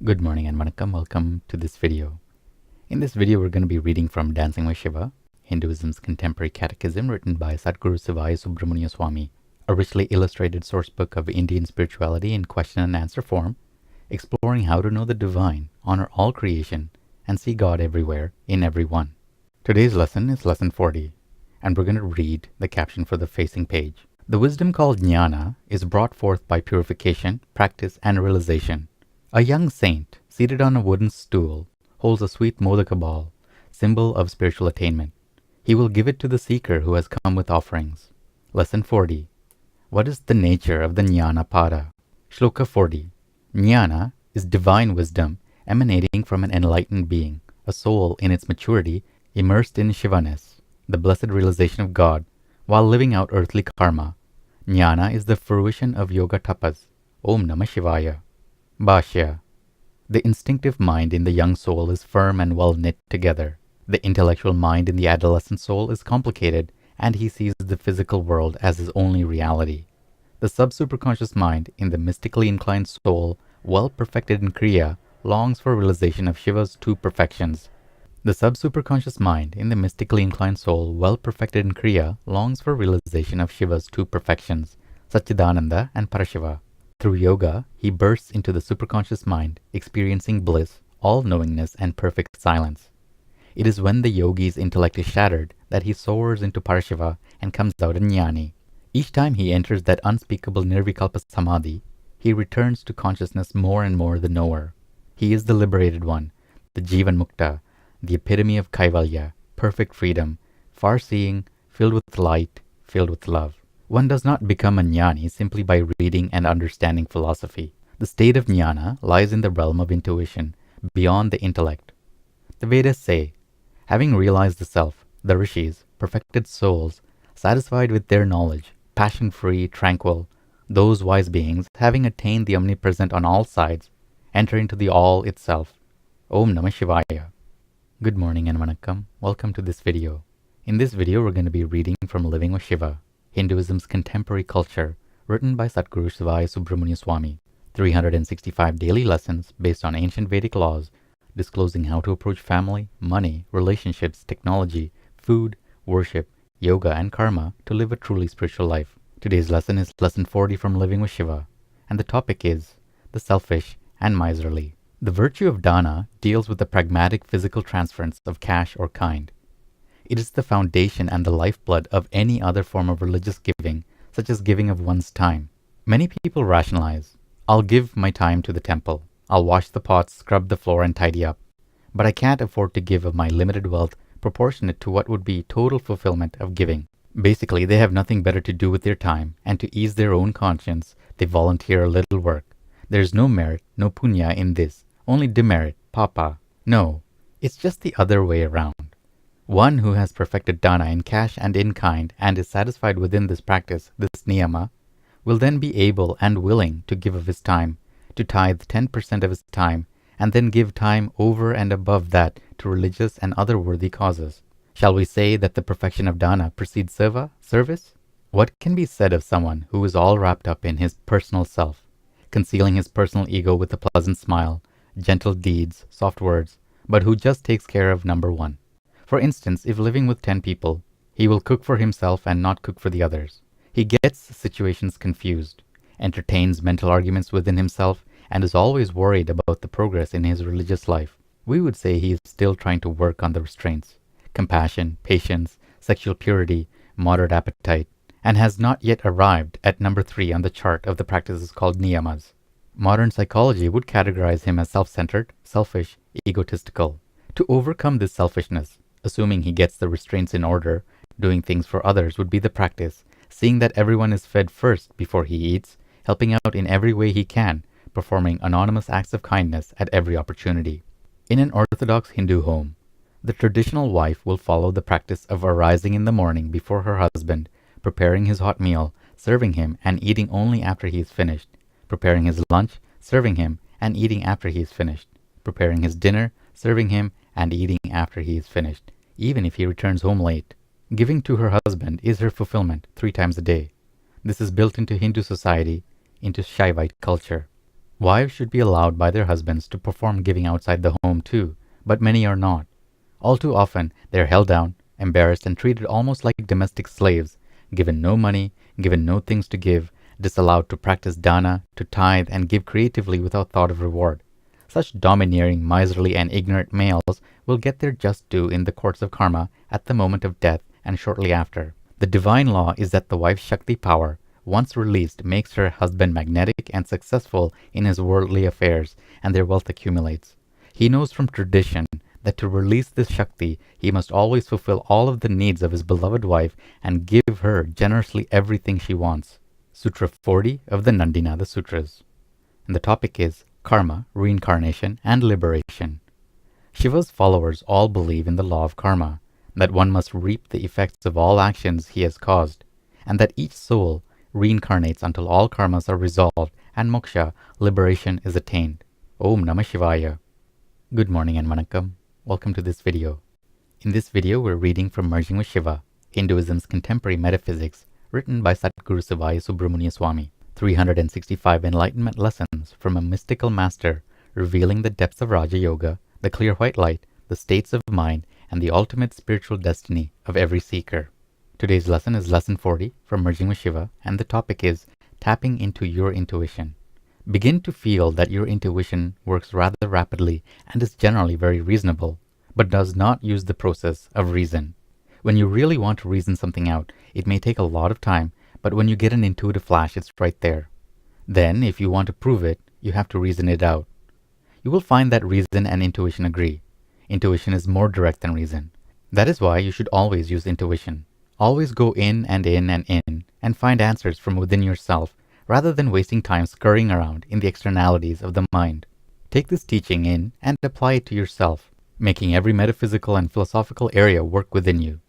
Good morning and vanakkam. Welcome to this video. In this video, we're going to be reading from Dancing with Shiva, Hinduism's contemporary catechism written by Sadhguru Sivaya Subramaniya Swami, a richly illustrated source book of Indian spirituality in question and answer form, exploring how to know the divine, honor all creation, and see God everywhere in everyone. Today's lesson is lesson 40, and we're going to read the caption for the facing page. The wisdom called Jnana is brought forth by purification, practice, and realization. A young saint, seated on a wooden stool, holds a sweet modaka ball, symbol of spiritual attainment. He will give it to the seeker who has come with offerings. Lesson 40. What is the nature of the Jnana Pada? Shloka 40. Jnana is divine wisdom emanating from an enlightened being, a soul in its maturity, immersed in Sivaness, the blessed realization of God, while living out earthly karma. Jnana is the fruition of yoga tapas. Aum Namah Sivaya. Bhashya. The instinctive mind in the young soul is firm and well knit together. The intellectual mind in the adolescent soul is complicated, and he sees the physical world as his only reality. The sub-superconscious mind in the mystically inclined soul, well perfected in Kriya, longs for realization of Shiva's two perfections. The sub-superconscious mind in the mystically inclined soul, well perfected in Kriya, longs for realization of Shiva's two perfections, Satchidananda and Parashiva. Through yoga, he bursts into the superconscious mind, experiencing bliss, all-knowingness, and perfect silence. It is when the yogi's intellect is shattered that he soars into Parashiva and comes out a jnani. Each time he enters that unspeakable nirvikalpa samadhi, he returns to consciousness more and more the knower. He is the liberated one, the Jivan Mukta, the epitome of Kaivalya, perfect freedom, far-seeing, filled with light, filled with love. One does not become a jnani simply by reading and understanding philosophy. The state of jnana lies in the realm of intuition, beyond the intellect. The Vedas say, having realized the self, the rishis, perfected souls, satisfied with their knowledge, passion-free, tranquil, those wise beings, having attained the omnipresent on all sides, enter into the all itself. Aum Namah Sivaya. Good morning and vanakkam. Welcome to this video. In this video, we're going to be reading from Living with Shiva, Hinduism's contemporary culture, written by Sadhguru Sivaya Subramaniya Swami. 365 daily lessons based on ancient Vedic laws, disclosing how to approach family, money, relationships, technology, food, worship, yoga, and karma to live a truly spiritual life. Today's lesson is lesson 40 from Living with Shiva, and the topic is the selfish and miserly. The virtue of dana deals with the pragmatic physical transference of cash or kind. It is the foundation and the lifeblood of any other form of religious giving, such as giving of one's time. Many people rationalize, I'll give my time to the temple, I'll wash the pots, scrub the floor, and tidy up, but I can't afford to give of my limited wealth proportionate to what would be total fulfillment of giving. Basically, they have nothing better to do with their time, and to ease their own conscience, they volunteer a little work. There's no merit, no punya in this, only demerit, papa. No, it's just the other way around. One who has perfected dana in cash and in kind and is satisfied within this practice, this niyama, will then be able and willing to give of his time, to tithe 10% of his time, and then give time over and above that to religious and other worthy causes. Shall we say that the perfection of dana precedes seva, service? What can be said of someone who is all wrapped up in his personal self, concealing his personal ego with a pleasant smile, gentle deeds, soft words, but who just takes care of number one? For instance, if living with 10 people, he will cook for himself and not cook for the others. He gets situations confused, entertains mental arguments within himself, and is always worried about the progress in his religious life. We would say he is still trying to work on the restraints, compassion, patience, sexual purity, moderate appetite, and has not yet arrived at number 3 on the chart of the practices called niyamas. Modern psychology would categorize him as self-centered, selfish, egotistical. To overcome this selfishness, assuming he gets the restraints in order, doing things for others would be the practice, seeing that everyone is fed first before he eats, helping out in every way he can, performing anonymous acts of kindness at every opportunity. In an orthodox Hindu home, the traditional wife will follow the practice of arising in the morning before her husband, preparing his hot meal, serving him and eating only after he is finished, preparing his lunch, serving him and eating after he is finished, preparing his dinner, serving him and eating after he is finished, even if he returns home late. Giving to her husband is her fulfillment 3 times a day. This is built into Hindu society, into Shaivite culture. Wives should be allowed by their husbands to perform giving outside the home too, but many are not. All too often, they are held down, embarrassed, and treated almost like domestic slaves, given no money, given no things to give, disallowed to practice dana, to tithe, and give creatively without thought of reward. Such domineering, miserly, and ignorant males will get their just due in the courts of karma at the moment of death and shortly after. The divine law is that the wife's Shakti power, once released, makes her husband magnetic and successful in his worldly affairs, and their wealth accumulates. He knows from tradition that to release this Shakti, he must always fulfill all of the needs of his beloved wife and give her generously everything she wants. Sutra 40 of the Nandinada Sutras. And the topic is Karma, Reincarnation, and Liberation. Shiva's followers all believe in the law of karma, that one must reap the effects of all actions he has caused, and that each soul reincarnates until all karmas are resolved and moksha, liberation, is attained. Aum Namah Sivaya. Good morning and vanakkam. Welcome to this video. In this video, we're reading from Merging with Shiva, Hinduism's Contemporary Metaphysics, written by Sadhguru Sivaya Subramania Swami. 365 enlightenment lessons from a mystical master, revealing the depths of Raja Yoga, the clear white light, the states of mind, and the ultimate spiritual destiny of every seeker. Today's lesson is Lesson 40 from Merging with Shiva, and the topic is Tapping into Your Intuition. Begin to feel that your intuition works rather rapidly and is generally very reasonable, but does not use the process of reason. When you really want to reason something out, it may take a lot of time, but when you get an intuitive flash, it's right there. Then, if you want to prove it, you have to reason it out. You will find that reason and intuition agree. Intuition is more direct than reason. That is why you should always use intuition. Always go in, and find answers from within yourself, rather than wasting time scurrying around in the externalities of the mind. Take this teaching in and apply it to yourself, making every metaphysical and philosophical area work within you.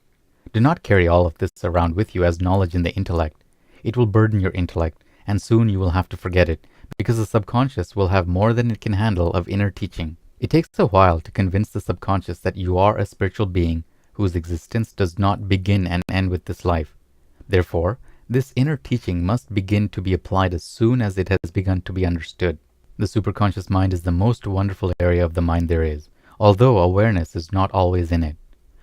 Do not carry all of this around with you as knowledge in the intellect. It will burden your intellect, and soon you will have to forget it, because the subconscious will have more than it can handle of inner teaching. It takes a while to convince the subconscious that you are a spiritual being whose existence does not begin and end with this life. Therefore, this inner teaching must begin to be applied as soon as it has begun to be understood. The superconscious mind is the most wonderful area of the mind there is, although awareness is not always in it.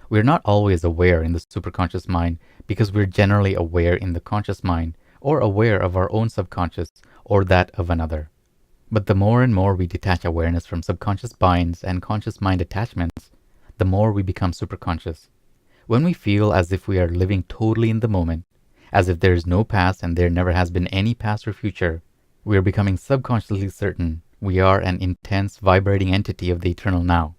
We are not always aware in the superconscious mind because we're generally aware in the conscious mind, or aware of our own subconscious or that of another. But the more and more we detach awareness from subconscious binds and conscious mind attachments, the more we become superconscious. When we feel as if we are living totally in the moment, as if there is no past and there never has been any past or future, we are becoming subconsciously certain we are an intense, vibrating entity of the eternal now.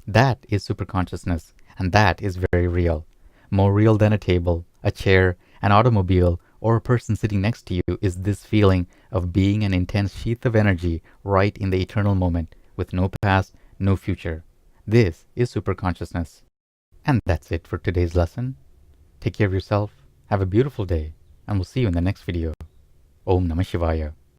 That is superconsciousness, and that is very real. More real than a table, a chair, an automobile, or a person sitting next to you is this feeling of being an intense sheath of energy right in the eternal moment, with no past, no future. This is superconsciousness. And that's it for today's lesson. Take care of yourself, have a beautiful day, and we'll see you in the next video. Aum Namah Sivaya.